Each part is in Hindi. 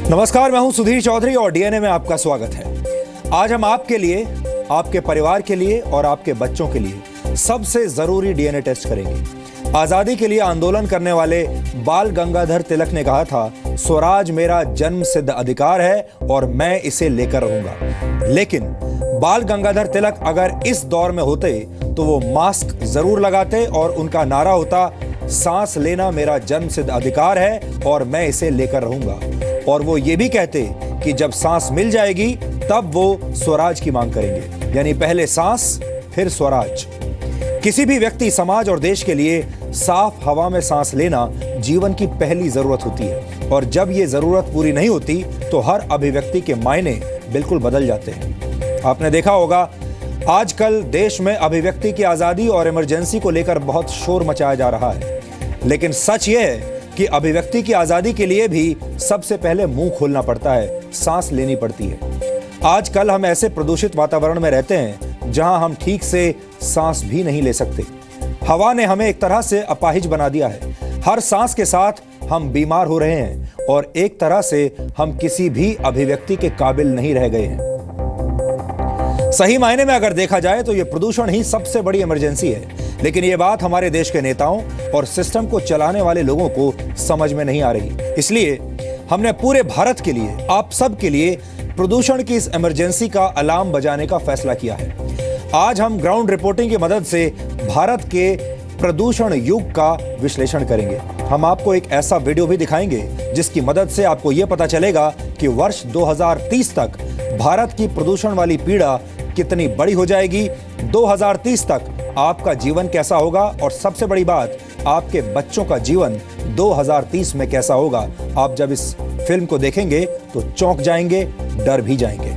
नमस्कार, मैं हूं सुधीर चौधरी और डीएनए में आपका स्वागत है। आज हम आपके लिए, आपके परिवार के लिए और आपके बच्चों के लिए सबसे जरूरी डीएनए टेस्ट करेंगे। आजादी के लिए आंदोलन करने वाले बाल गंगाधर तिलक ने कहा था, स्वराज मेरा जन्म सिद्ध अधिकार है और मैं इसे लेकर रहूंगा। लेकिन बाल गंगाधर तिलक अगर इस दौर में होते तो वो मास्क जरूर लगाते और उनका नारा होता, सांस लेना मेरा जन्म सिद्ध अधिकार है और मैं इसे लेकर रहूंगा। और वो ये भी कहते कि जब सांस मिल जाएगी तब वो स्वराज की मांग करेंगे, यानी पहले सांस फिर स्वराज। किसी भी व्यक्ति, समाज और देश के लिए साफ हवा में सांस लेना जीवन की पहली जरूरत होती है और जब ये जरूरत पूरी नहीं होती तो हर अभिव्यक्ति के मायने बिल्कुल बदल जाते हैं। आपने देखा होगा आजकल देश में अभिव्यक्ति की आजादी और इमरजेंसी को लेकर बहुत शोर मचाया जा रहा है, लेकिन सच ये है कि अभिव्यक्ति की आजादी के लिए भी सबसे पहले मुंह खोलना पड़ता है, सांस लेनी पड़ती है। आजकल हम ऐसे प्रदूषित वातावरण में रहते हैं जहां हम ठीक से सांस भी नहीं ले सकते। हवा ने हमें एक तरह से अपाहिज बना दिया है। हर सांस के साथ हम बीमार हो रहे हैं और एक तरह से हम किसी भी अभिव्यक्ति के काबिल नहीं रह गए हैं। सही मायने में अगर देखा जाए तो यह प्रदूषण ही सबसे बड़ी इमरजेंसी है, लेकिन यह बात हमारे देश के नेताओं और सिस्टम को चलाने वाले लोगों को समझ में नहीं आ रही। इसलिए हमने पूरे भारत के लिए, आप सब के लिए प्रदूषण की इस इमरजेंसी का अलार्म बजाने का फैसला किया है। आज हम ग्राउंड रिपोर्टिंग की मदद से भारत के प्रदूषण युग का विश्लेषण करेंगे। हम आपको एक ऐसा वीडियो भी दिखाएंगे जिसकी मदद से आपको यह पता चलेगा कि वर्ष 2030 तक भारत की प्रदूषण वाली पीड़ा कितनी बड़ी हो जाएगी। 2030 तक आपका जीवन कैसा होगा और सबसे बड़ी बात, आपके बच्चों का जीवन 2030 में कैसा होगा। आप जब इस फिल्म को देखेंगे तो चौंक जाएंगे, डर भी जाएंगे।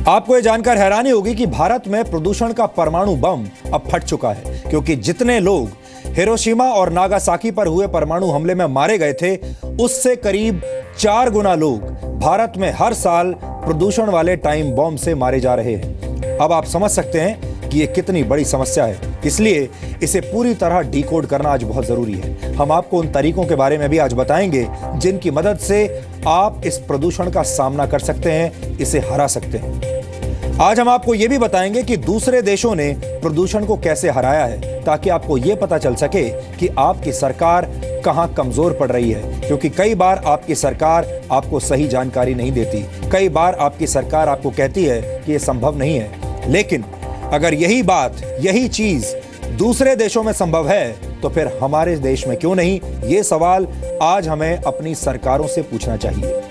आपको यह जानकर हैरानी होगी कि भारत में प्रदूषण का परमाणु बम अब फट चुका है, क्योंकि जितने लोग हिरोशिमा और नागासाकी पर हुए परमाणु हमले में मारे गए थे, उससे करीब 4 गुना लोग भारत में हर साल प्रदूषण वाले टाइम बॉम्ब से मारे जा रहे हैं। अब आप समझ सकते हैं कि ये कितनी बड़ी समस्या है, इसलिए इसे पूरी तरह डिकोड करना आज बहुत जरूरी है। हम आपको उन तरीकों के बारे में भी आज बताएंगे जिनकी मदद से आप इस प्रदूषण का सामना कर सकते हैं, इसे हरा सकते हैं। आज हम आपको यह भी बताएंगे कि दूसरे देशों ने प्रदूषण को कैसे हराया है, ताकि आपको यह पता चल सके कि आपकी सरकार कहां कमजोर पड़ रही है, क्योंकि कई बार आपकी सरकार आपको सही जानकारी नहीं देती। कई बार आपकी सरकार आपको कहती है कि यह संभव नहीं है, लेकिन अगर यही बात, यही चीज दूसरे देशों में संभव है तो फिर हमारे देश में क्यों नहीं? ये सवाल आज हमें अपनी सरकारों से पूछना चाहिए।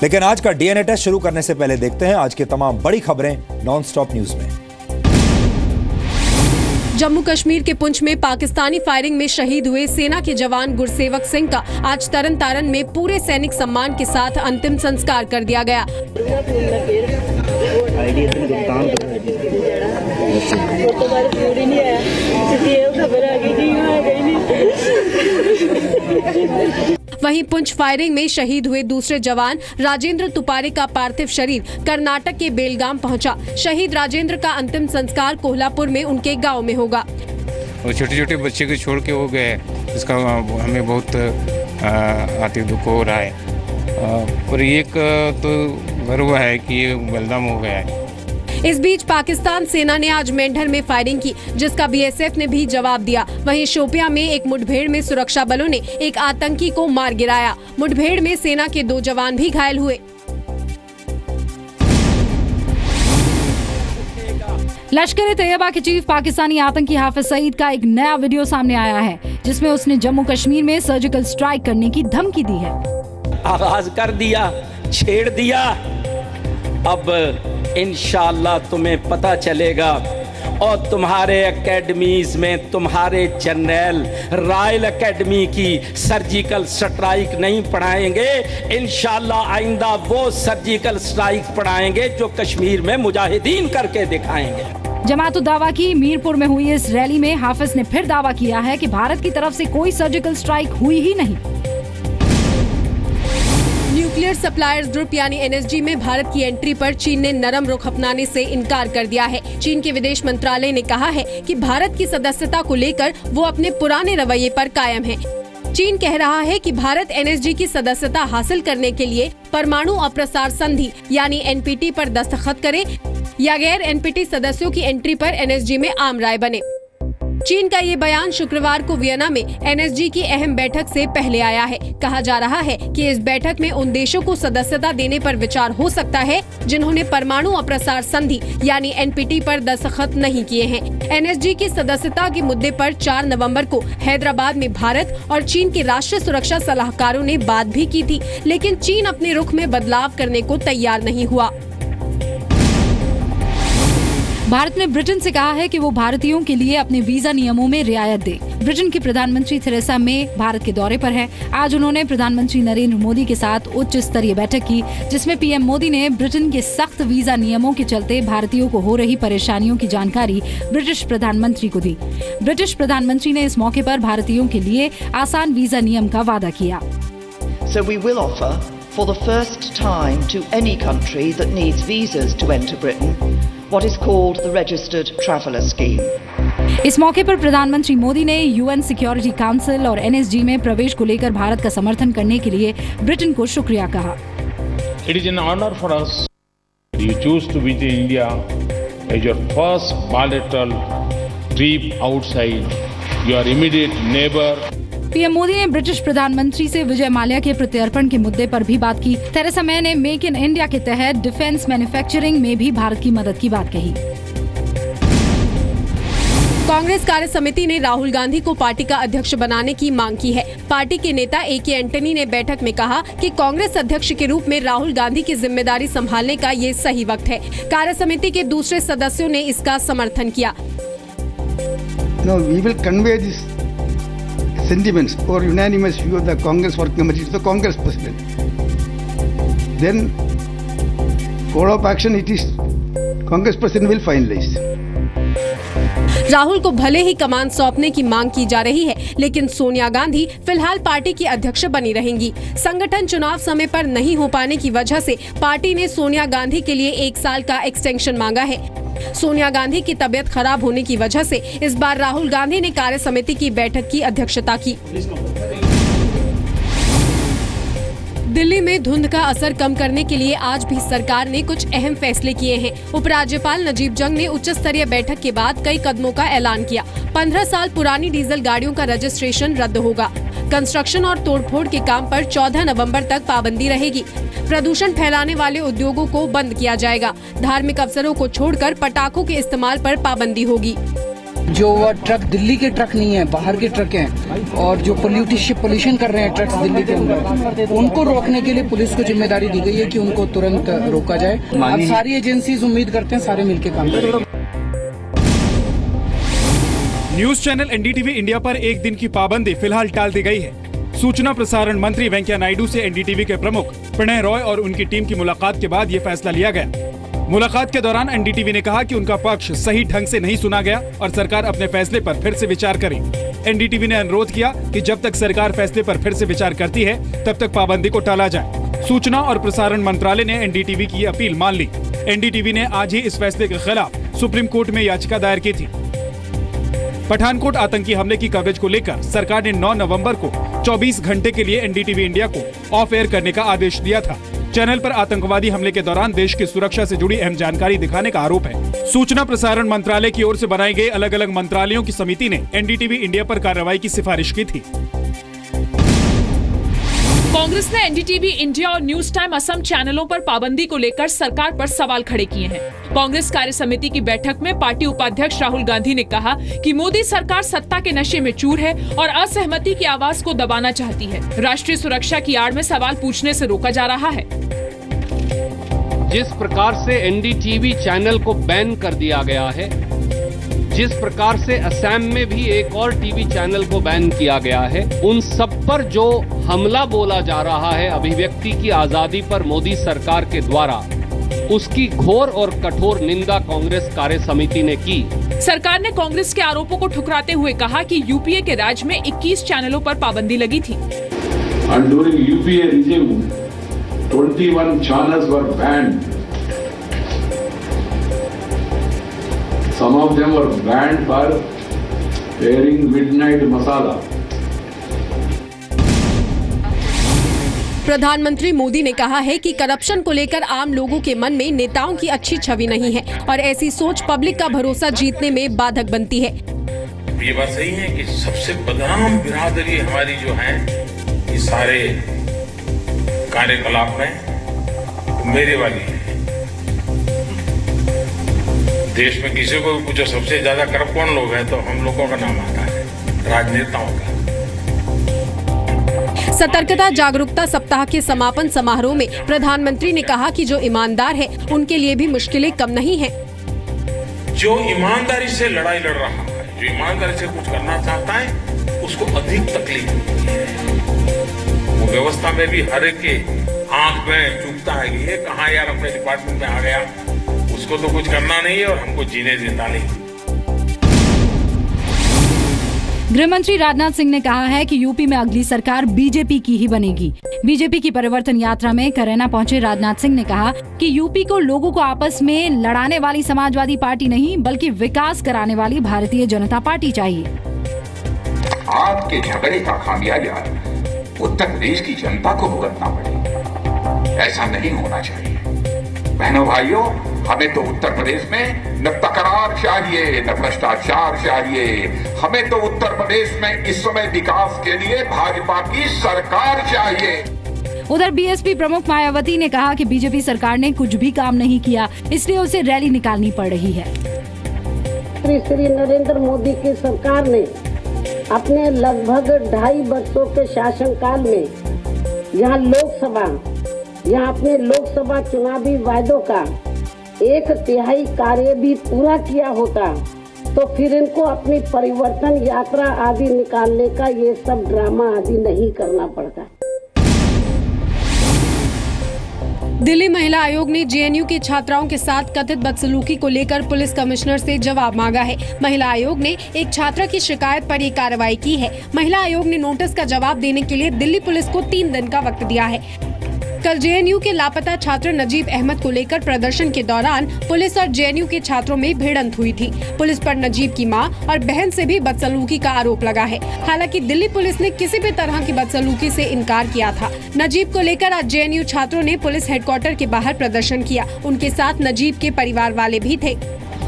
लेकिन आज का डीएनए टेस्ट शुरू करने से पहले देखते हैं आज की तमाम बड़ी खबरें नॉन स्टॉप न्यूज में। जम्मू कश्मीर के पुंछ में पाकिस्तानी फायरिंग में शहीद हुए सेना के जवान गुरसेवक सिंह का आज तरन तारण में पूरे सैनिक सम्मान के साथ अंतिम संस्कार कर दिया गया। वहीं पुंछ फायरिंग में शहीद हुए दूसरे जवान राजेंद्र तुपारे का पार्थिव शरीर कर्नाटक के बेलगाम पहुंचा। शहीद राजेंद्र का अंतिम संस्कार कोल्हापुर में उनके गांव में होगा। और छोटे छोटे बच्चे को छोड़ के वो गए, इसका हमें बहुत आर्थिक दुख हो रहा है। और एक तो गर्व है कि ये बलिदान हो गया है। इस बीच पाकिस्तान सेना ने आज मेंढर में फायरिंग की, जिसका बीएसएफ ने भी जवाब दिया। वहीं शोपियां में एक मुठभेड़ में सुरक्षा बलों ने एक आतंकी को मार गिराया। मुठभेड़ में सेना के 2 जवान भी घायल हुए। लश्कर-ए-तैयबा के चीफ पाकिस्तानी आतंकी हाफिज सईद का एक नया वीडियो सामने आया है, जिसमें उसने जम्मू कश्मीर में सर्जिकल स्ट्राइक करने की धमकी दी है। आगाज कर दिया, छेड़ दिया, अब इंशाअल्लाह तुम्हें पता चलेगा और तुम्हारे एकेडमीज में तुम्हारे जनरल रॉयल एकेडमी की सर्जिकल स्ट्राइक नहीं पढ़ाएंगे। इंशाअल्लाह आइंदा वो सर्जिकल स्ट्राइक पढ़ाएंगे जो कश्मीर में मुजाहिदीन करके दिखाएंगे। जमात-उद-दावा की मीरपुर में हुई इस रैली में हाफिज ने फिर दावा किया है कि भारत की तरफ से कोई सर्जिकल स्ट्राइक हुई ही नहीं। न्यूक्लियर सप्लायर्स ग्रुप यानी एनएसजी में भारत की एंट्री पर चीन ने नरम रुख अपनाने से इनकार कर दिया है। चीन के विदेश मंत्रालय ने कहा है कि भारत की सदस्यता को लेकर वो अपने पुराने रवैये पर कायम है। चीन कह रहा है कि भारत एनएसजी की सदस्यता हासिल करने के लिए परमाणु अप्रसार संधि यानी एनपीटी पर दस्तखत करे या गैर एनपीटी सदस्यों की एंट्री पर एनएसजी में आम राय बने। चीन का ये बयान शुक्रवार को वियना में एनएसजी की अहम बैठक से पहले आया है। कहा जा रहा है कि इस बैठक में उन देशों को सदस्यता देने पर विचार हो सकता है जिन्होंने परमाणु अप्रसार संधि यानी एनपीटी पर दस्तखत नहीं किए हैं। एनएसजी की सदस्यता के मुद्दे पर 4 नवंबर को हैदराबाद में भारत और चीन के राष्ट्रीय सुरक्षा सलाहकारों ने बात भी की थी, लेकिन चीन अपने रुख में बदलाव करने को तैयार नहीं हुआ। भारत ने ब्रिटेन से कहा है कि वो भारतीयों के लिए अपने वीजा नियमों में रियायत दे। ब्रिटेन की प्रधानमंत्री थेरेसा मे भारत के दौरे पर है। आज उन्होंने प्रधानमंत्री नरेंद्र मोदी के साथ उच्च स्तरीय बैठक की, जिसमें पीएम मोदी ने ब्रिटेन के सख्त वीजा नियमों के चलते भारतीयों को हो रही परेशानियों की जानकारी ब्रिटिश प्रधानमंत्री को दी। ब्रिटिश प्रधानमंत्री ने इस मौके पर भारतीयों के लिए आसान वीजा नियम का वादा किया। So we will offer for the first time to any country that needs visas to enter Britain what is called the Registered Traveller Scheme. इस मौके पर प्रधानमंत्री मोदी ने यूएन सिक्योरिटी काउंसिल और एनएसजी में प्रवेश को लेकर भारत का समर्थन करने के लिए ब्रिटेन को शुक्रिया कहा। It is an honor for us you choose to visit India as your first bilateral trip outside your immediate neighbor. PM Modi ने ब्रिटिश प्रधानमंत्री से विजय माल्या के प्रत्यर्पण के मुद्दे पर भी बात की। थेरेसा मे ने मेक इन इंडिया के तहत डिफेंस मैन्युफैक्चरिंग में भी भारत की मदद की बात कही। कांग्रेस कार्य समिति ने राहुल गांधी को पार्टी का अध्यक्ष बनाने की मांग की है। पार्टी के नेता ए.के. एंटनी ने बैठक में कहा कि कांग्रेस अध्यक्ष के रूप में राहुल गांधी की जिम्मेदारी संभालने का ये सही वक्त है। कार्य समिति के दूसरे सदस्यों ने इसका समर्थन किया। No, we will convey this sentiments or unanimous view of the Congress working committee to the Congress President. Then, code of action it is Congress President will finalize. Rahul को भले ही कमान सौंपने की मांग की जा रही है, लेकिन सोनिया गांधी फिलहाल पार्टी की अध्यक्ष बनी रहेंगी। संगठन चुनाव समय पर नहीं हो पाने की वजह से पार्टी ने सोनिया गांधी के लिए 1 साल का एक्सटेंशन मांगा है। सोनिया गांधी की तबीयत खराब होने की वजह से इस बार राहुल गांधी ने कार्य समिति की बैठक की अध्यक्षता की। दिल्ली में धुंध का असर कम करने के लिए आज भी सरकार ने कुछ अहम फैसले किए हैं। उपराज्यपाल नजीब जंग ने उच्च स्तरीय बैठक के बाद कई कदमों का ऐलान किया। 15 साल पुरानी डीजल गाड़ियों का रजिस्ट्रेशन रद्द होगा। कंस्ट्रक्शन और तोड़फोड़ के काम पर 14 नवंबर तक पाबंदी रहेगी। प्रदूषण फैलाने वाले उद्योगों को बंद किया जाएगा। धार्मिक अवसरों को छोड़कर पटाखों के इस्तेमाल पर पाबंदी होगी। जो ट्रक दिल्ली के ट्रक नहीं है, बाहर के ट्रक हैं और जो पोल्यूशन कर रहे हैं ट्रक्स दिल्ली के अंदर, उनको रोकने के लिए पुलिस को जिम्मेदारी दी गई है कि उनको तुरंत रोका जाए। अब सारी एजेंसीज उम्मीद करते हैं सारे मिलकर काम करें। न्यूज चैनल एनडीटीवी इंडिया पर 1 दिन की पाबंदी फिलहाल टाल दी गई है। सूचना प्रसारण मंत्री वेंकैया नायडू से एनडीटीवी के प्रमुख प्रणय रॉय और उनकी टीम की मुलाकात के बाद ये फैसला लिया गया। मुलाकात के दौरान एनडीटीवी ने कहा कि उनका पक्ष सही ढंग से नहीं सुना गया और सरकार अपने फैसले पर फिर से विचार करे। एनडीटीवी ने अनुरोध किया कि जब तक सरकार फैसले पर फिर से विचार करती है, तब तक पाबंदी को टाला जाए। सूचना और प्रसारण मंत्रालय ने एनडीटीवी की अपील मान ली। एनडीटीवी ने आज ही इस फैसले के खिलाफ सुप्रीम कोर्ट में याचिका दायर की थी। पठानकोट आतंकी हमले की कवरेज को लेकर सरकार ने 9 नवंबर को 24 घंटे के लिए एनडीटीवी इंडिया को ऑफ एयर करने का आदेश दिया था। चैनल पर आतंकवादी हमले के दौरान देश की सुरक्षा से जुड़ी अहम जानकारी दिखाने का आरोप है। सूचना प्रसारण मंत्रालय की ओर से बनाई गई अलग अलग मंत्रालयों की समिति ने एनडीटीवी इंडिया पर कार्रवाई की सिफारिश की थी। कांग्रेस ने एनडीटीवी इंडिया और न्यूज टाइम असम चैनलों पर पाबंदी को लेकर सरकार पर सवाल खड़े किए हैं। कांग्रेस कार्य समिति की बैठक में पार्टी उपाध्यक्ष राहुल गांधी ने कहा कि मोदी सरकार सत्ता के नशे में चूर है और असहमति की आवाज को दबाना चाहती है। राष्ट्रीय सुरक्षा की आड़ में सवाल पूछने से रोका जा रहा है। जिस प्रकार से एनडीटीवी चैनल को बैन कर दिया गया है, जिस प्रकार से असम में भी एक और टीवी चैनल को बैन किया गया है, उन सब पर जो हमला बोला जा रहा है अभिव्यक्ति की आजादी पर मोदी सरकार के द्वारा, उसकी घोर और कठोर निंदा कांग्रेस कार्य समिति ने की। सरकार ने कांग्रेस के आरोपों को ठुकराते हुए कहा कि यूपीए के राज में 21 चैनलों पर पाबंदी लगी थी। And during UPA regime, 21 channels were banned. Some of them were banned for airing midnight masala. प्रधानमंत्री मोदी ने कहा है कि करप्शन को लेकर आम लोगों के मन में नेताओं की अच्छी छवि नहीं है और ऐसी सोच पब्लिक का भरोसा जीतने में बाधक बनती है। ये बात सही है कि सबसे बदनाम बिरादरी हमारी जो है ये सारे कार्यकलाप में मेरे वाली है। देश में किसी को भी पूछो सबसे ज्यादा करप्ट कौन लोग हैं तो हम लोगों का नाम आता है, राजनेताओं का। सतर्कता जागरूकता सप्ताह के समापन समारोह में प्रधानमंत्री ने कहा कि जो ईमानदार है उनके लिए भी मुश्किलें कम नहीं है। जो ईमानदारी से लड़ाई लड़ रहा है, जो ईमानदारी से कुछ करना चाहता है, उसको अधिक तकलीफ होती है। वो व्यवस्था में भी हर एक के आंख में चुभता है कि ये कहाँ यार अपने डिपार्टमेंट में आ गया, उसको तो कुछ करना नहीं है और हमको जीने देता नहीं। गृह मंत्री राजनाथ सिंह ने कहा है कि यूपी में अगली सरकार बीजेपी की ही बनेगी। बीजेपी की परिवर्तन यात्रा में करैना पहुंचे राजनाथ सिंह ने कहा कि यूपी को लोगों को आपस में लड़ाने वाली समाजवादी पार्टी नहीं बल्कि विकास कराने वाली भारतीय जनता पार्टी चाहिए। आपके झगड़े का खामियाजा उत्तर प्रदेश की जनता को भुगतना पड़े, ऐसा नहीं होना चाहिए। बहनों भाइयों, हमें तो उत्तर प्रदेश में न तकरार चाहिए न भ्रष्टाचार चाहिए। हमें तो उत्तर प्रदेश में इस समय विकास के लिए भाजपा की सरकार चाहिए। उधर बीएसपी प्रमुख मायावती ने कहा कि बीजेपी सरकार ने कुछ भी काम नहीं किया, इसलिए उसे रैली निकालनी पड़ रही है। श्री नरेंद्र मोदी की सरकार ने अपने लगभग 2.5 वर्षों के शासनकाल में यहाँ अपने लोकसभा चुनावी वायदों का 1/3 कार्य भी पूरा किया होता तो फिर इनको अपनी परिवर्तन यात्रा आदि निकालने का ये सब ड्रामा आदि नहीं करना पड़ता। दिल्ली महिला आयोग ने जेएनयू की छात्राओं के साथ कथित बदसलूकी को लेकर पुलिस कमिश्नर से जवाब मांगा है। महिला आयोग ने एक छात्रा की शिकायत पर ये कार्रवाई की है। महिला आयोग ने नोटिस का जवाब देने के लिए दिल्ली पुलिस को 3 दिन का वक्त दिया है। कल जेएनयू के लापता छात्र नजीब अहमद को लेकर प्रदर्शन के दौरान पुलिस और जेएनयू के छात्रों में भिड़ंत हुई थी। पुलिस पर नजीब की मां और बहन से भी बदसलूकी का आरोप लगा है। हालांकि दिल्ली पुलिस ने किसी भी तरह की बदसलूकी से इनकार किया था। नजीब को लेकर आज जेएनयू छात्रों ने पुलिस हेडक्वार्टर के बाहर प्रदर्शन किया। उनके साथ नजीब के परिवार वाले भी थे।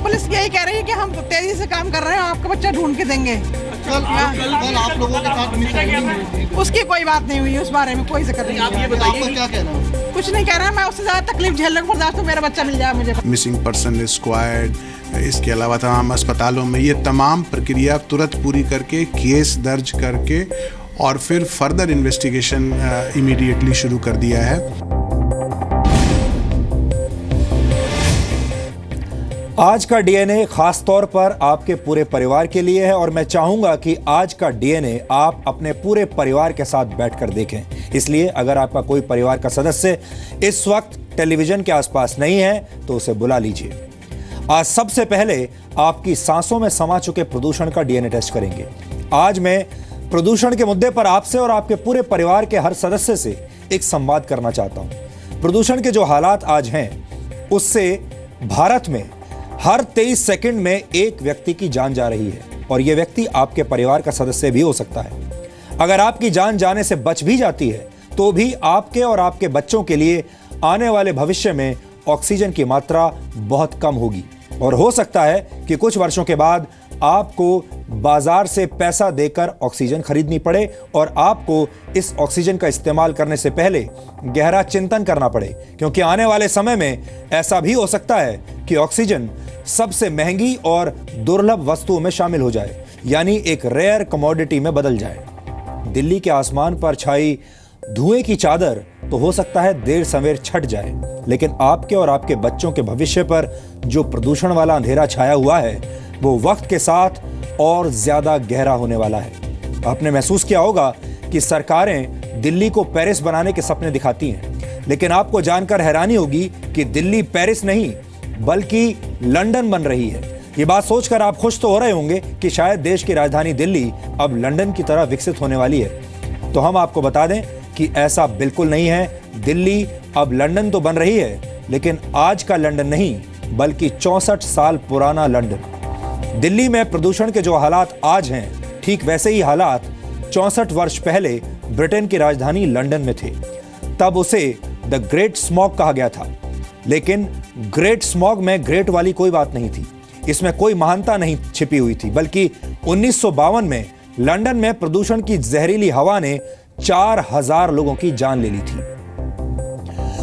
पुलिस यही कह रही है कि हम तेजी से काम कर रहे हैं, आपका बच्चा ढूंढ के देंगे। कल आप लोगों के साथ उसकी कोई बात नहीं हुई, उस बारे में कोई जिक्र नहीं। आप ये बताइए क्या कह रहे हैं? कुछ नहीं कह रहा है, मैं उससे ज्यादा तकलीफ झेल रहा हूं। बर्दाश्त तो मेरा बच्चा मिल जाए मुझे। मिसिंग पर्सन स्क्वाड, इसके अलावा तमाम अस्पतालों में ये तमाम प्रक्रिया तुरंत पूरी करके केस दर्ज करके और फिर फर्दर इन्वेस्टिगेशन इमीडिएटली शुरू कर दिया है। आज का डीएनए खास तौर पर आपके पूरे परिवार के लिए है और मैं चाहूंगा कि आज का डीएनए आप अपने पूरे परिवार के साथ बैठकर देखें। इसलिए अगर आपका कोई परिवार का सदस्य इस वक्त टेलीविजन के आसपास नहीं है तो उसे बुला लीजिए। आज सबसे पहले आपकी सांसों में समा चुके प्रदूषण का डीएनए टेस्ट करेंगे। आज मैं प्रदूषण के मुद्दे पर आपसे और आपके पूरे परिवार के हर सदस्य से एक संवाद करना चाहता हूं। प्रदूषण के जो हालात आज हैं उससे भारत में हर 23 सेकंड में एक व्यक्ति की जान जा रही है और यह व्यक्ति आपके परिवार का सदस्य भी हो सकता है। अगर आपकी जान जाने से बच भी जाती है तो भी आपके और आपके बच्चों के लिए आने वाले भविष्य में ऑक्सीजन की मात्रा बहुत कम होगी और हो सकता है कि कुछ वर्षों के बाद आपको बाजार से पैसा देकर ऑक्सीजन खरीदनी पड़े और आपको इस ऑक्सीजन का इस्तेमाल करने से पहले गहरा चिंतन करना पड़े, क्योंकि आने वाले समय में ऐसा भी हो सकता है कि ऑक्सीजन सबसे महंगी और दुर्लभ वस्तुओं में शामिल हो जाए, यानी एक रेयर कमोडिटी में बदल जाए। दिल्ली के आसमान पर छाई धुएं की चादर तो हो सकता है देर सवेर छट जाए, लेकिन आपके और आपके बच्चों के भविष्य पर जो प्रदूषण वाला अंधेरा छाया हुआ है वो वक्त के साथ और ज्यादा गहरा होने वाला है। आपने महसूस किया होगा कि सरकारें दिल्ली को पेरिस बनाने के सपने दिखाती हैं, लेकिन आपको जानकर हैरानी होगी कि दिल्ली पेरिस नहीं बल्कि लंदन बन रही है। ये बात सोचकर आप खुश तो हो रहे होंगे कि शायद देश की राजधानी दिल्ली अब लंदन की तरह विकसित होने वाली है। तो हम आपको बता दें कि ऐसा बिल्कुल नहीं है। दिल्ली अब लंदन तो बन रही है, लेकिन आज का लंदन नहीं बल्कि 64 साल पुराना लंदन। दिल्ली में प्रदूषण के जो हालात आज हैं, ठीक वैसे ही हालात 64 वर्ष पहले ब्रिटेन की राजधानी लंदन में थे। तब उसे द ग्रेट स्मॉग कहा गया था। लेकिन ग्रेट स्मॉग में ग्रेट वाली कोई बात नहीं थी, इसमें कोई महानता नहीं छिपी हुई थी, बल्कि 1952 में लंदन में प्रदूषण की जहरीली हवा ने 4000 लोगों की जान ले ली थी।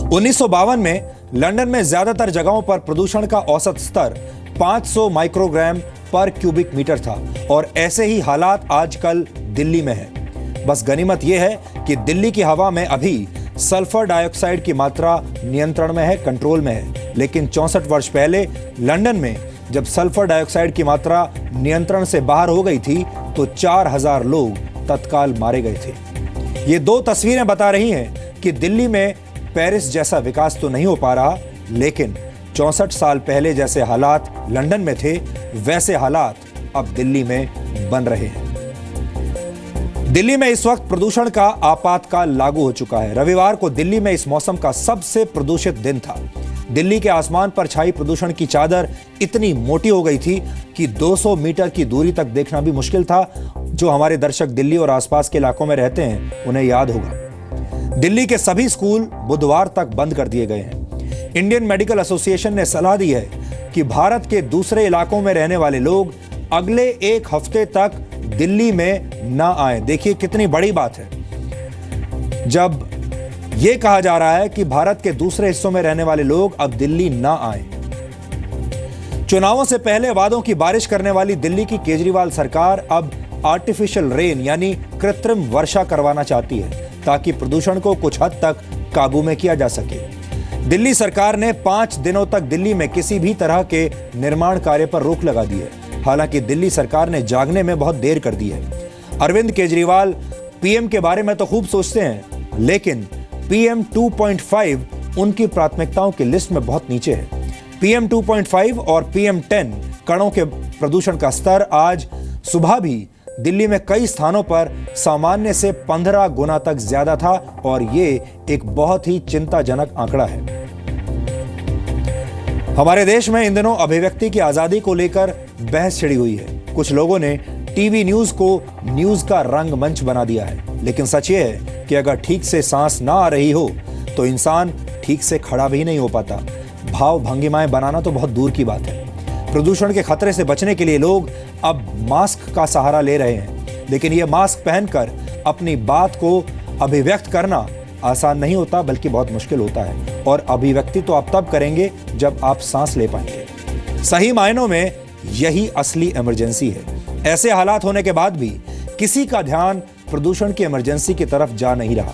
1952 में लंदन में ज्यादातर जगहों पर प्रदूषण का औसत स्तर 500 माइक्रोग्राम पर क्यूबिक मीटर था और ऐसे ही हालात आजकल दिल्ली में है। बस गनीमत यह है कि दिल्ली की हवा में अभी सल्फर डाइऑक्साइड की मात्रा नियंत्रण में है, कंट्रोल में है। लेकिन 64 वर्ष पहले लंदन में जब सल्फर डाइऑक्साइड की मात्रा नियंत्रण से बाहर हो गई थी तो 4000 लोग तत्काल मारे गए थे। ये दो तस्वीरें बता रही हैं कि दिल्ली में पेरिस जैसा विकास तो नहीं हो पा रहा, लेकिन 64 साल पहले जैसे हालात लंदन में थे वैसे हालात अब दिल्ली में बन रहे हैं। दिल्ली में इस वक्त प्रदूषण का आपातकाल लागू हो चुका है। रविवार को दिल्ली में इस मौसम का सबसे प्रदूषित दिन था। दिल्ली के आसमान पर छाई प्रदूषण की चादर इतनी मोटी हो गई थी कि 200 मीटर की दूरी तक देखना भी मुश्किल था। जो हमारे दर्शक दिल्ली और आसपास के इलाकों में रहते हैं उन्हें याद होगा। दिल्ली के सभी स्कूल बुधवार तक बंद कर दिए गए हैं। इंडियन मेडिकल एसोसिएशन ने सलाह दी है कि भारत के दूसरे इलाकों में रहने वाले लोग अगले एक हफ्ते तक दिल्ली में ना आए। देखिए कितनी बड़ी बात है जब यह कहा जा रहा है कि भारत के दूसरे हिस्सों में रहने वाले लोग अब दिल्ली ना आए। चुनावों से पहले वादों की बारिश करने वाली दिल्ली की केजरीवाल सरकार अब आर्टिफिशियल रेन यानी कृत्रिम वर्षा करवाना चाहती है ताकि प्रदूषण को कुछ हद तक काबू में किया जा सके। दिल्ली सरकार ने 5 दिनों तक दिल्ली में किसी भी तरह के निर्माण कार्य पर रोक लगा दी है। हालांकि दिल्ली सरकार ने जागने में बहुत देर कर दी है। अरविंद केजरीवाल पीएम के बारे में तो खूब सोचते हैं, लेकिन पीएम 2.5 उनकी प्राथमिकताओं की लिस्ट में बहुत नीचे है। पीएम 2.5 और पीएम 10 कणों के प्रदूषण का स्तर आज सुबह भी दिल्ली में कई स्थानों पर सामान्य से 15 गुना तक ज्यादा था और ये एक बहुत ही चिंताजनक आंकड़ा है। हमारे देश में इन दिनों अभिव्यक्ति की आजादी को लेकर बहस छिड़ी हुई है। कुछ लोगों ने टीवी न्यूज को न्यूज का रंगमंच बना दिया है, लेकिन सच ये है कि अगर ठीक से सांस ना आ रही हो तो इंसान ठीक से खड़ा भी नहीं हो पाता। भाव भंगिमाएं बनाना तो बहुत दूर की बात है। प्रदूषण के खतरे से बचने के लिए लोग अब मास्क का सहारा ले रहे हैं, लेकिन यह मास्क पहनकर अपनी बात को अभिव्यक्त करना आसान नहीं होता, बल्कि बहुत मुश्किल होता है। और अभिव्यक्ति तो आप तब करेंगे जब आप सांस ले पाएंगे। सही मायनों में यही असली इमरजेंसी है। ऐसे हालात होने के बाद भी किसी का ध्यान प्रदूषण की इमरजेंसी की तरफ जा नहीं रहा।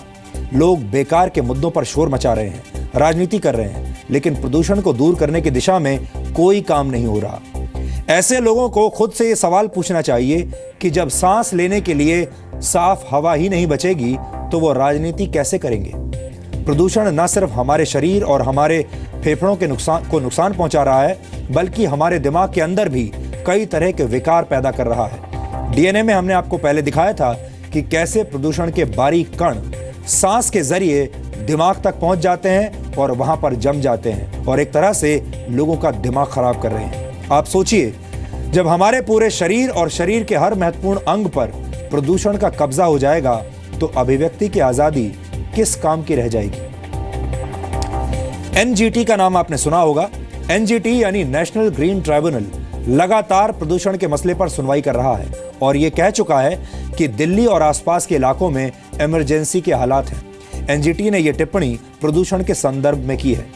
लोग बेकार के मुद्दों पर शोर मचा रहे हैं, राजनीति कर रहे हैं, लेकिन प्रदूषण को दूर करने की दिशा में कोई काम नहीं हो रहा। ऐसे लोगों को खुद से ये सवाल पूछना चाहिए कि जब सांस लेने के लिए साफ हवा ही नहीं बचेगी तो वो राजनीति कैसे करेंगे। प्रदूषण न सिर्फ हमारे शरीर और हमारे फेफड़ों के नुकसान पहुंचा रहा है, बल्कि हमारे दिमाग के अंदर भी कई तरह के विकार पैदा कर रहा है। डीएनए में हमने आपको पहले दिखाया था कि कैसे प्रदूषण के बारीक कण सांस के जरिए दिमाग तक पहुंच जाते हैं और वहां पर जम जाते हैं और एक तरह से लोगों का दिमाग खराब कर रहे हैं। आप सोचिए, जब हमारे पूरे शरीर और शरीर के हर महत्वपूर्ण अंग पर प्रदूषण का कब्जा हो जाएगा तो अभिव्यक्ति की आजादी किस काम की रह जाएगी। एनजीटी का नाम आपने सुना होगा। एनजीटी यानी नेशनल ग्रीन ट्राइब्यूनल लगातार प्रदूषण के मसले पर सुनवाई कर रहा है और यह कह चुका है कि दिल्ली और आसपास के इलाकों में इमरजेंसी के हालात हैं। एनजीटी ने यह टिप्पणी प्रदूषण के संदर्भ में की है।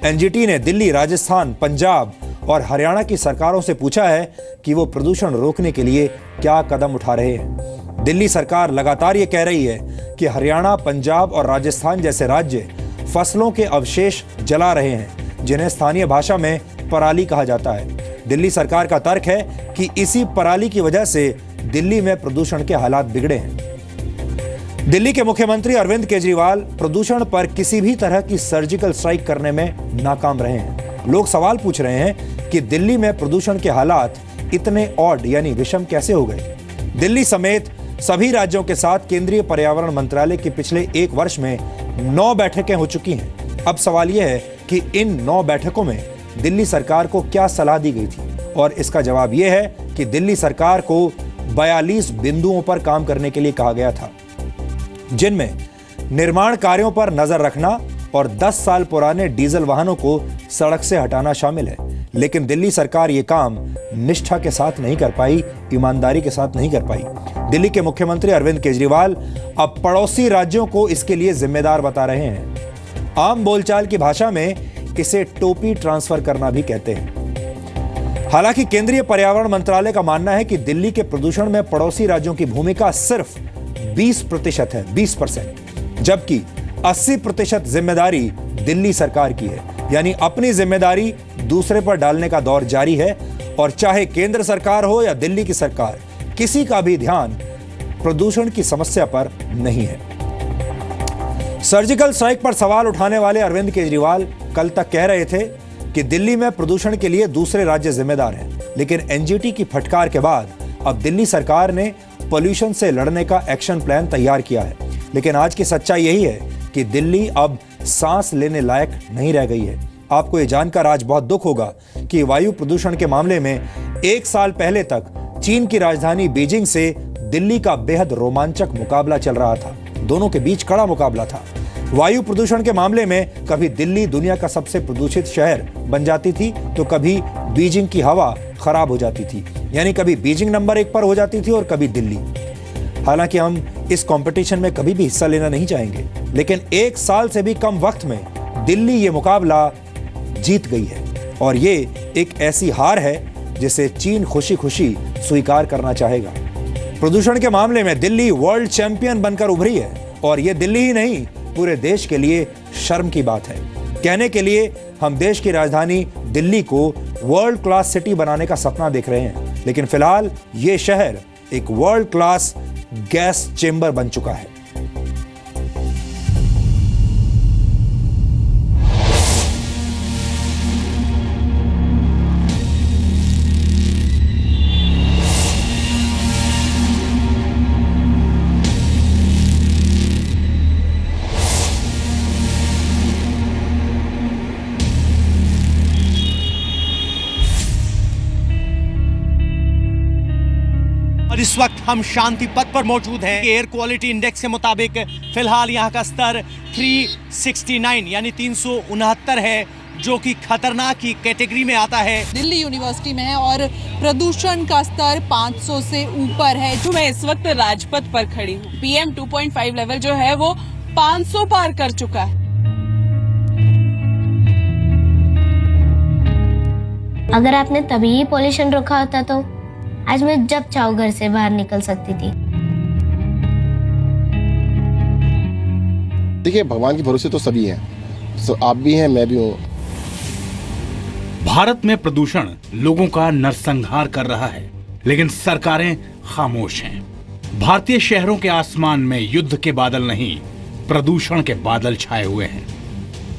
एनजीटी ने दिल्ली, राजस्थान, पंजाब और हरियाणा की सरकारों से पूछा है कि वो प्रदूषण रोकने के लिए क्या कदम उठा रहे हैं। दिल्ली सरकार लगातार ये कह रही है कि हरियाणा, पंजाब और राजस्थान जैसे राज्य फसलों के अवशेष जला रहे हैं, जिन्हें स्थानीय भाषा में पराली कहा जाता है। दिल्ली सरकार का तर्क है कि इसी पराली की वजह से दिल्ली में प्रदूषण के हालात बिगड़े हैं। दिल्ली के मुख्यमंत्री अरविंद केजरीवाल प्रदूषण पर किसी भी तरह की सर्जिकल स्ट्राइक करने में नाकाम रहे हैं। लोग सवाल पूछ रहे हैं कि दिल्ली में प्रदूषण के हालात इतने ऑड यानी विषम कैसे हो गए। दिल्ली समेत सभी राज्यों के साथ केंद्रीय पर्यावरण मंत्रालय की पिछले 1 वर्ष में 9 बैठकें हो चुकी हैं। अब सवाल यह है कि इन 9 बैठकों में दिल्ली सरकार को क्या सलाह दी गई थी, और इसका जवाब यह है कि दिल्ली सरकार को 42 बिंदुओं पर काम करने के लिए कहा गया था, जिनमें निर्माण कार्यों पर नजर रखना और 10 साल पुराने डीजल वाहनों को सड़क से हटाना शामिल है। लेकिन दिल्ली सरकार ये काम निष्ठा के साथ नहीं कर पाई, ईमानदारी के साथ नहीं कर पाई। दिल्ली के मुख्यमंत्री अरविंद केजरीवाल अब पड़ोसी राज्यों को इसके लिए जिम्मेदार बता रहे हैं। आम बोलचाल की भाषा में इसे टोपी ट्रांसफर करना भी कहते हैं। हालांकि केंद्रीय पर्यावरण मंत्रालय का मानना है कि दिल्ली के प्रदूषण में पड़ोसी राज्यों की भूमिका सिर्फ 20% है, 20%, जबकि 80% जिम्मेदारी दिल्ली सरकार की है। यानी अपनी जिम्मेदारी दूसरे पर डालने का दौर जारी है और चाहे केंद्र सरकार हो या दिल्ली की सरकार, किसी का भी ध्यान प्रदूषण की समस्या पर नहीं है। सर्जिकल स्ट्राइक पर सवाल उठाने वाले अरविंद केजरीवाल कल तक कह रहे थे कि दिल्ली में प्रदूषण के लिए दूसरे राज्य जिम्मेदार हैं, लेकिन एनजीटी की फटकार के बाद अब दिल्ली सरकार ने पोल्यूशन से लड़ने का एक्शन प्लान तैयार किया है। लेकिन आज की सच्चाई यही है कि दिल्ली अब सांस लेने लायक नहीं रह गई है। आपको ये जानकर आज बहुत दुख होगा कि वायु प्रदूषण के मामले में 1 साल पहले तक चीन की राजधानी बीजिंग से दिल्ली का बेहद रोमांचक मुकाबला चल रहा था। दोनों के बीच कड़ा मुकाबला था। वायु प्रदूषण के मामले में कभी दिल्ली दुनिया का सबसे प्रदूषित शहर बन जाती थी तो कभी बीजिंग की हवा खराब हो जाती थी। यानी कभी बीजिंग नंबर 1 पर हो जाती थी और कभी दिल्ली। हालांकि हम इस कंपटीशन में कभी भी हिस्सा लेना नहीं चाहेंगे, लेकिन 1 साल से भी कम वक्त में दिल्ली ये मुकाबला जीत गई है और ये एक ऐसी हार है जिसे चीन खुशी खुशी स्वीकार करना चाहेगा। प्रदूषण के मामले में दिल्ली वर्ल्ड चैंपियन बनकर उभरी है और ये दिल्ली ही नहीं, पूरे देश के लिए शर्म की बात है। कहने के लिए हम देश की राजधानी दिल्ली को वर्ल्ड क्लास सिटी बनाने का सपना देख रहे हैं, लेकिन फिलहाल ये शहर एक वर्ल्ड क्लास गैस चेंबर बन चुका है। और इस वक्त हम शांति पथ पर मौजूद हैं। एयर क्वालिटी इंडेक्स के मुताबिक फिलहाल यहाँ का स्तर 369 यानी 369 है, जो कि खतरनाक की कैटेगरी में आता है। दिल्ली यूनिवर्सिटी में है और प्रदूषण का स्तर 500 से ऊपर है। जो मैं इस वक्त राजपथ पर खड़ी हूँ, PM 2.5 लेवल जो है वो 500 पार कर चुका है। अगर आपने तभी पॉल्यूशन रोका होता तो आज मैं जब चाहूँ घर से बाहर निकल सकती थी। देखिए, भगवान के भरोसे तो सभी हैं, तो आप भी हैं, मैं भी हूँ। भारत में प्रदूषण लोगों का नरसंहार कर रहा है, लेकिन सरकारें खामोश हैं। भारतीय शहरों के आसमान में युद्ध के बादल नहीं, प्रदूषण के बादल छाए हुए हैं।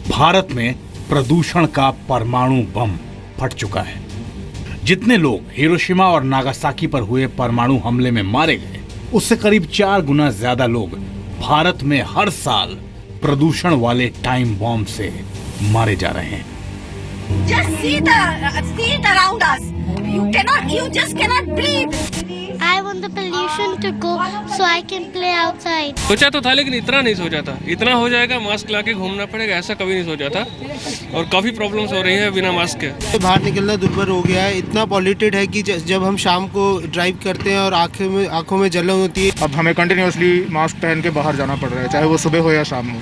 भारत में प्रदूषण का परमाणु बम फट चुका है। जितने लोग हिरोशिमा और नागासाकी पर हुए परमाणु हमले में मारे गए, उससे करीब 4 गुना ज्यादा लोग भारत में हर साल प्रदूषण वाले टाइम बॉम्ब से मारे जा रहे हैं। Just see it around us. You just cannot breathe. I want the pollution to go so I can play outside. सोचा तो था लेकिन इतना नहीं सोचा था। इतना हो जाएगा, मास्क लाके घूमना पड़ेगा, ऐसा कभी नहीं सोचा था। और काफी प्रॉब्लम्स हो रही हैं बिना मास्क के। बाहर निकलना दुर्भर हो गया है। इतना पॉल्यूटेड है कि जब हम शाम को ड्राइव करते हैं और आंखों में जलन होती है। अब हमें कंटिन्यूअसली मास्क पहन के बाहर जाना पड़ रहा है, चाहे वो सुबह हो या शाम हो।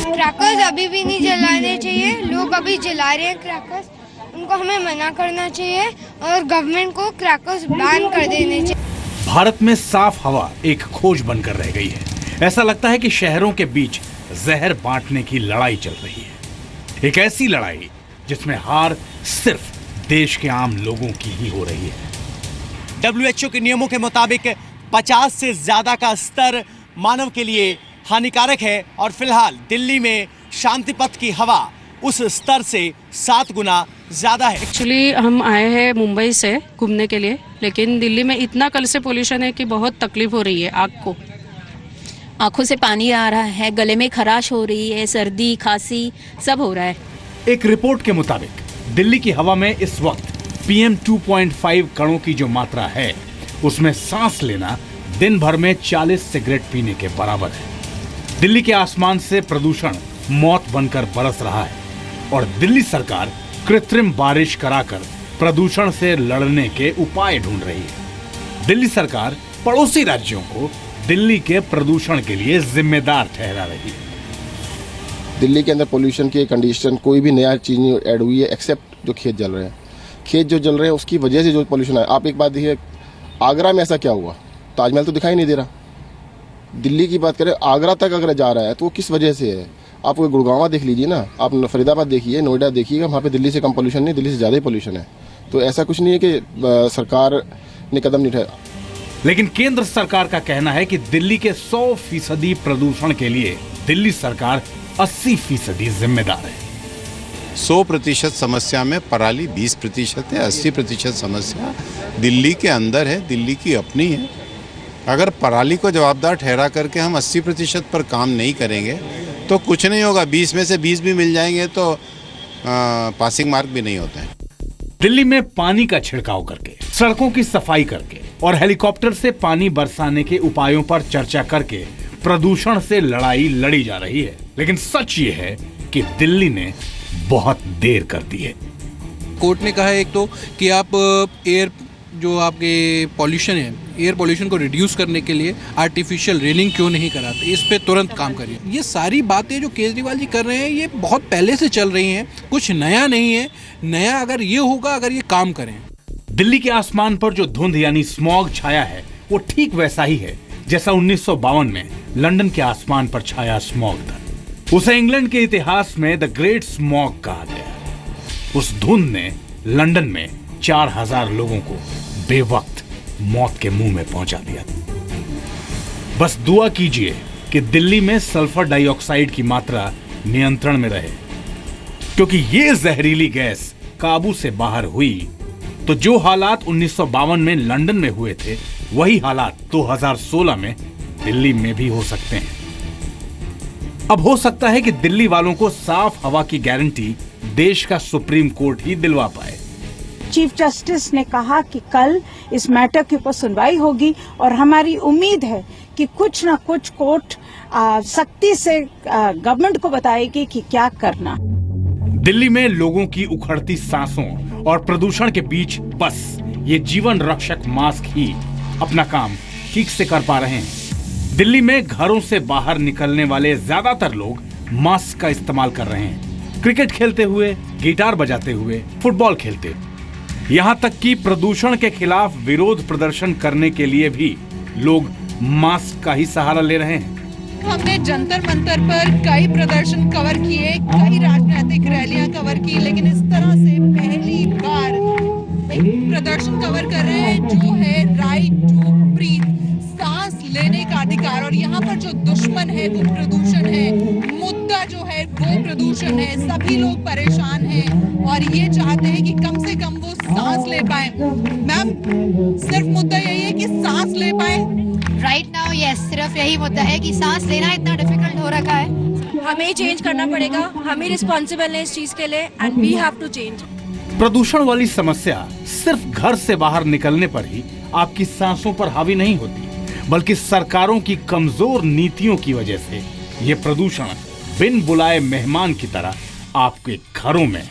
क्रैकर्स अभी भी नहीं जलाने चाहिए। लोग अभी जला रहे हैं क्रैकर्स, उनको हमें मना करना चाहिए और गवर्नमेंट को क्रैकर्स बैन कर देने चाहिए। भारत में साफ हवा एक खोज बनकर रह गई है। ऐसा लगता है कि शहरों के बीच जहर बांटने की लड़ाई चल रही है। एक ऐसी लड़ाई जिसमें हार सिर्फ देश के आम लोगों की ही हो रही है। WHO के नियमों के मुताबिक 50 से ज्यादा का स्तर मानव के लिए हानिकारक है और फिलहाल दिल्ली में शांति पथ की हवा उस स्तर से 7 गुना ज्यादा है। एक्चुअली हम आए हैं मुंबई से घूमने के लिए, लेकिन दिल्ली में इतना कल से पोल्यूशन है कि बहुत तकलीफ हो रही है। आंखों से पानी आ रहा है, गले में खराश हो रही है, सर्दी खांसी सब हो रहा है। एक रिपोर्ट के मुताबिक दिल्ली की हवा में इस वक्त PM 2.5 कणों की जो मात्रा है, उसमें सांस लेना दिन भर में 40 सिगरेट पीने के बराबर है। दिल्ली के आसमान से प्रदूषण मौत बनकर बरस रहा है और दिल्ली सरकार कृत्रिम बारिश कराकर प्रदूषण से लड़ने के उपाय ढूंढ रही है। दिल्ली सरकार पड़ोसी राज्यों को दिल्ली के प्रदूषण के लिए जिम्मेदार ठहरा रही है। दिल्ली के अंदर पोल्यूशन की कंडीशन कोई भी नया चीज़ नहीं ऐड हुई है, एक्सेप्ट जो खेत जल रहे हैं। खेत जो जल रहे हैं उसकी वजह से जो पोल्यूशन है। आप एक बात देखिए, आगरा में ऐसा क्या हुआ, ताजमहल तो दिखाई नहीं दे रहा। दिल्ली की बात करें, आगरा तक अगर जा रहा है तो वो किस वजह से है। आप गुड़गांव देख लीजिए ना, आप फरीदाबाद देखिए, नोएडा देखिएगा, वहाँ पे दिल्ली से कम पोल्यूशन नहीं, दिल्ली से ज़्यादा ही पोल्यूशन है। तो ऐसा कुछ नहीं है कि सरकार ने कदम नहीं उठाया। लेकिन केंद्र सरकार का कहना है कि दिल्ली के 100% प्रदूषण के लिए दिल्ली सरकार 80% जिम्मेदार है। 100% समस्या में पराली 20% है, 80% समस्या दिल्ली के अंदर है, दिल्ली की अपनी है। अगर पराली को जवाबदार ठहरा करके हम 80% पर काम नहीं करेंगे तो कुछ नहीं होगा। 20 में से 20 भी मिल जाएंगे तो पासिंग मार्क भी नहीं होते हैं। दिल्ली में पानी का छिड़काव करके, सड़कों की सफाई करके और हेलीकॉप्टर से पानी बरसाने के उपायों पर चर्चा करके प्रदूषण से लड़ाई लड़ी जा रही है। लेकिन सच ये है कि दिल्ली ने बहुत देर कर दी है। कोर्ट ने कहा है एक तो कि आप एयर जो आपके पॉल्यूशन है, एयर पॉल्यूशन को रिड्यूस करने के लिए आर्टिफिशियल रेनिंग क्यों नहीं कराते, इस पे तुरंत काम करिए। ये सारी बातें जो केजरीवाल जी कर रहे हैं ये बहुत पहले से चल रही हैं, कुछ नया नहीं है। नया अगर ये होगा अगर ये काम करें। दिल्ली के आसमान पर जो धुंध यानी स्मॉग छाया है वो ठीक वैसा ही है जैसा 1952 में लंदन के आसमान पर छाया स्मॉग था। उसे इंग्लैंड के इतिहास में द ग्रेट स्मॉग कहा गया। उस धुंध ने लंदन में 4000 लोगों को बेवक्त मौत के मुंह में पहुंचा दिया। बस दुआ कीजिए कि दिल्ली में सल्फर डाइऑक्साइड की मात्रा नियंत्रण में रहे, क्योंकि ये जहरीली गैस काबू से बाहर हुई तो जो हालात 1952 में लंदन में हुए थे वही हालात 2016 में दिल्ली में भी हो सकते हैं। अब हो सकता है कि दिल्ली वालों को साफ हवा की गारंटी देश का सुप्रीम कोर्ट ही दिलवा पाए। चीफ जस्टिस ने कहा कि कल इस मैटर के ऊपर सुनवाई होगी और हमारी उम्मीद है कि कुछ न कुछ कोर्ट सख्ती से गवर्नमेंट को बताएगी कि क्या करना। दिल्ली में लोगों की उखड़ती सांसों और प्रदूषण के बीच बस ये जीवन रक्षक मास्क ही अपना काम ठीक से कर पा रहे हैं। दिल्ली में घरों से बाहर निकलने वाले ज्यादातर लोग मास्क का इस्तेमाल कर रहे हैं। क्रिकेट खेलते हुए, गिटार बजाते हुए, फुटबॉल खेलते हुए, यहाँ तक कि प्रदूषण के खिलाफ विरोध प्रदर्शन करने के लिए भी लोग मास्क का ही सहारा ले रहे हैं। हमने जंतर मंतर पर कई प्रदर्शन कवर किए, कई राजनीतिक रैलियां कवर की, लेकिन इस तरह से पहली बार एक प्रदर्शन कवर कर रहे हैं जो है राइट टू ब्रीथ, सांस लेने का अधिकार। और यहाँ पर जो दुश्मन है वो प्रदूषण है, मुद्दा जो है वो प्रदूषण है। सभी लोग परेशान हैं और ये चाहते हैं कि कम से कम वो सांस ले पाए। मैम, सिर्फ मुद्दा यही है कि सांस ले पाए। राइट नाउ यस, सिर्फ यही मुद्दा है कि सांस लेना इतना डिफिकल्ट हो रखा है। हमें ही चेंज करना पड़ेगा, हम ही रिस्पॉन्सिबल हैं इस चीज के लिए and we have to change. प्रदूषण वाली समस्या सिर्फ घर से बाहर निकलने पर ही आपकी सांसों पर हावी नहीं होती, बल्कि सरकारों की कमजोर नीतियों की वजह से ये प्रदूषण बिन बुलाए मेहमान की तरह आपके घरों में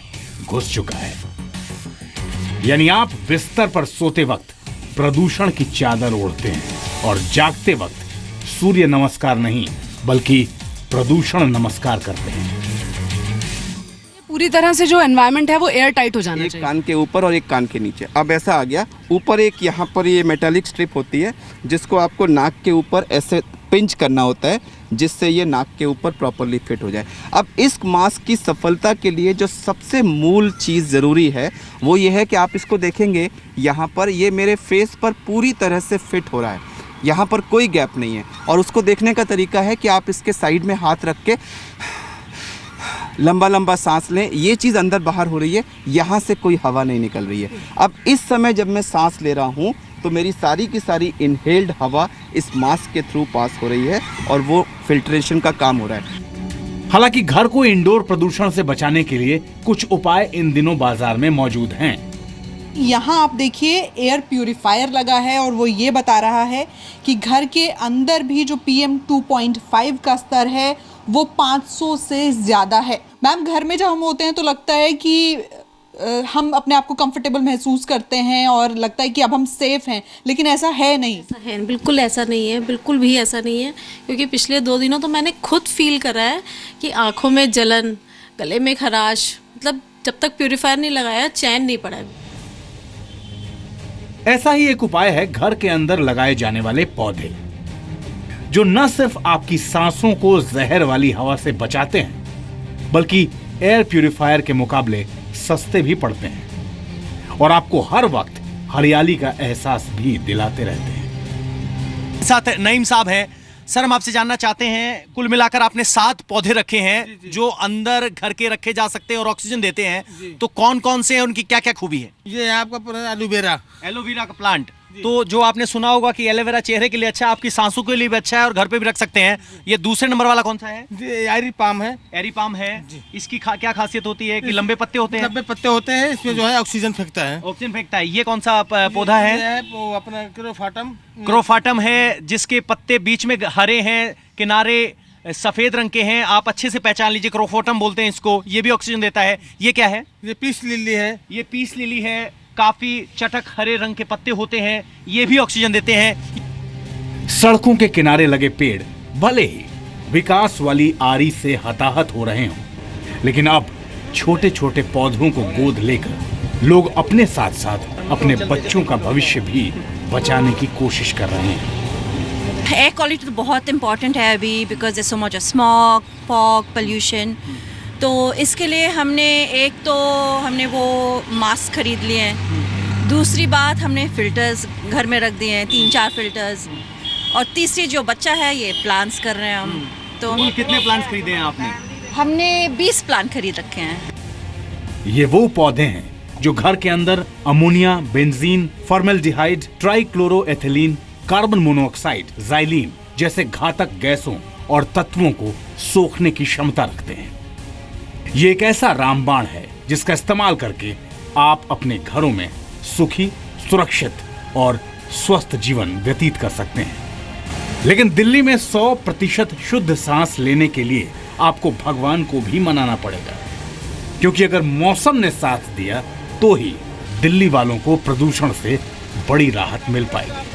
घुस चुका है। यानी आप बिस्तर पर सोते वक्त प्रदूषण की चादर ओढ़ते हैं और जागते वक्त सूर्य नमस्कार नहीं बल्कि प्रदूषण नमस्कार करते हैं। पूरी तरह से जो एनवायरनमेंट है वो एयर टाइट हो जाना चाहिए। एक कान के ऊपर और एक कान के नीचे। अब ऐसा आ गया, ऊपर एक यहाँ पर ये मेटालिक स्ट्रिप होती है जिसको आपको नाक के ऊपर ऐसे पिंच करना होता है जिससे ये नाक के ऊपर प्रॉपरली फिट हो जाए। अब इस मास्क की सफलता के लिए जो सबसे मूल चीज़ ज़रूरी है वो ये है कि आप इसको देखेंगे, यहाँ पर ये मेरे फेस पर पूरी तरह से फिट हो रहा है, यहाँ पर कोई गैप नहीं है। और उसको देखने का तरीका है कि आप इसके साइड में हाथ रख के लंबा लंबा सांस लें। ये चीज़ अंदर बाहर हो रही है, यहाँ से कोई हवा नहीं निकल रही है। अब इस समय जब मैं सांस ले रहा हूँ तो मेरी सारी की सारी इनहेल्ड हवा इस मास्क के थ्रू पास हो रही है और वो फिल्ट्रेशन का काम हो रहा है। हालांकि घर को इंडोर प्रदूषण से बचाने के लिए कुछ उपाय इन दिनों बाजार में मौजूद हैं। यहाँ आप देखिए एयर प्यूरिफायर लगा है और वो ये बता रहा है कि घर के अंदर भी जो PM 2.5 का स्तर है वो 500 से ज़्यादा है। मैम, घर में जब हम होते हैं तो लगता है कि हम अपने आप को कंफर्टेबल महसूस करते हैं और लगता है कि अब हम सेफ हैं, लेकिन ऐसा है नहीं। ऐसा है, बिल्कुल ऐसा नहीं है, बिल्कुल भी ऐसा नहीं है। क्योंकि पिछले 2 दिनों तो मैंने खुद फील करा है कि आंखों में जलन, गले में खराश, मतलब जब तक प्यूरिफायर नहीं लगाया चैन नहीं पड़ा। ऐसा ही एक उपाय है घर के अंदर लगाए जाने वाले पौधे, जो न सिर्फ आपकी सांसों को जहर वाली हवा से बचाते हैं, बल्कि एयर प्यूरिफायर के मुकाबले सस्ते भी पड़ते हैं और आपको हर वक्त हरियाली का एहसास भी दिलाते रहते हैं। साथ नईम साहब हैं। सर, हम आपसे जानना चाहते हैं, कुल मिलाकर आपने 7 पौधे रखे हैं जो अंदर घर के रखे जा सकते हैं और ऑक्सीजन देते हैं, तो कौन कौन से हैं, उनकी क्या क्या खूबी है? ये आपका एलोवेरा का प्लांट। तो जो आपने सुना होगा कि एलोवेरा चेहरे के लिए अच्छा है, आपकी सांसों के लिए भी अच्छा है और घर पे भी रख सकते हैं। ये दूसरे नंबर वाला कौन सा है? एरी पाम है। एरी पाम है। इसकी क्या खासियत होती है कि लंबे पत्ते होते हैं? लंबे पत्ते होते हैं, इसमें जो है ऑक्सीजन फेंकता है। ऑक्सीजन फेंकता है। ये कौन सा पौधा है? वो अपना क्रोफाटम है, जिसके पत्ते बीच में हरे हैं, किनारे सफेद रंग के हैं। आप अच्छे से पहचान लीजिए, क्रोफाटम बोलते हैं इसको। ये भी ऑक्सीजन देता है। ये क्या है? ये पीस लिली है। ये पीस लिली है। काफी चटक हरे रंग के पत्ते होते हैं, ये भी ऑक्सीजन देते हैं। सड़कों के किनारे लगे पेड़ भले ही विकास वाली आरी से हताहत हो रहे हों, लेकिन अब छोटे छोटे पौधों को गोद लेकर लोग अपने साथ साथ अपने बच्चों का भविष्य भी बचाने की कोशिश कर रहे हैं। एयर क्वालिटी तो बहुत इम्पॉर्टेंट है अभी, because there so much smog, fog, pollution. तो इसके लिए हमने वो मास्क खरीद लिए हैं। दूसरी बात, हमने फ़िल्टर्स घर में रख दिए हैं, 3-4 फ़िल्टर्स। और तीसरी जो बच्चा है, ये प्लांट्स कर रहे हैं हम। तो कितने प्लांट्स खरीदे हैं आपने? हमने 20 प्लांट खरीद रखे हैं। ये वो पौधे हैं जो घर के अंदर ammonia, benzene, formaldehyde, trichloroethylene, carbon monoxide, xylene जैसे घातक गैसों और तत्वों को सोखने की क्षमता रखते हैं। ये एक ऐसा रामबाण है जिसका इस्तेमाल करके आप अपने घरों में सुखी, सुरक्षित और स्वस्थ जीवन व्यतीत कर सकते हैं। लेकिन दिल्ली में 100% शुद्ध सांस लेने के लिए आपको भगवान को भी मनाना पड़ेगा, क्योंकि अगर मौसम ने साथ दिया तो ही दिल्ली वालों को प्रदूषण से बड़ी राहत मिल पाएगी।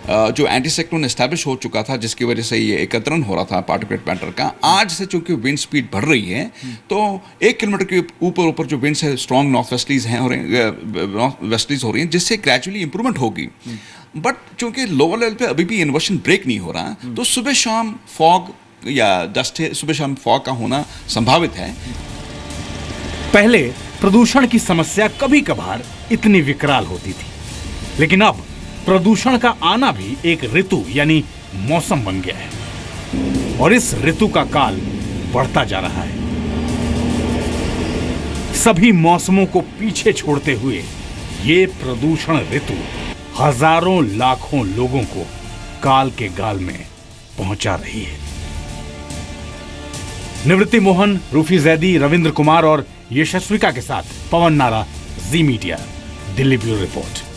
जो एंटी साइक्लोन एस्टैब्लिश हो चुका था, जिसकी वजह से ये एकत्रण हो रहा था पार्टिकुलेट मैटर का, आज से चूंकि विंड स्पीड बढ़ रही है, तो 1 किलोमीटर के ऊपर जो विंड्स है स्ट्रॉन्ग नॉर्थ वेस्टलीज हो रही हैं, जिससे ग्रेजुअली इंप्रूवमेंट होगी। बट चूंकि लोअर लेवल पे अभी भी इन्वर्शन ब्रेक नहीं हो रहा, तो सुबह शाम फॉग या डस्ट, सुबह शाम फॉग का होना संभावित है। पहले प्रदूषण की समस्या कभी कभार इतनी विकराल होती थी, लेकिन अब प्रदूषण का आना भी एक ऋतु यानी मौसम बन गया है और इस ऋतु का काल बढ़ता जा रहा है। सभी मौसमों को पीछे छोड़ते हुए ये प्रदूषण ऋतु हजारों लाखों लोगों को काल के गाल में पहुंचा रही है। निवृत्ति मोहन, रूफी जैदी, रविंद्र कुमार और यशस्विका के साथ पवन नारा, जी मीडिया, दिल्ली ब्यूरो रिपोर्ट।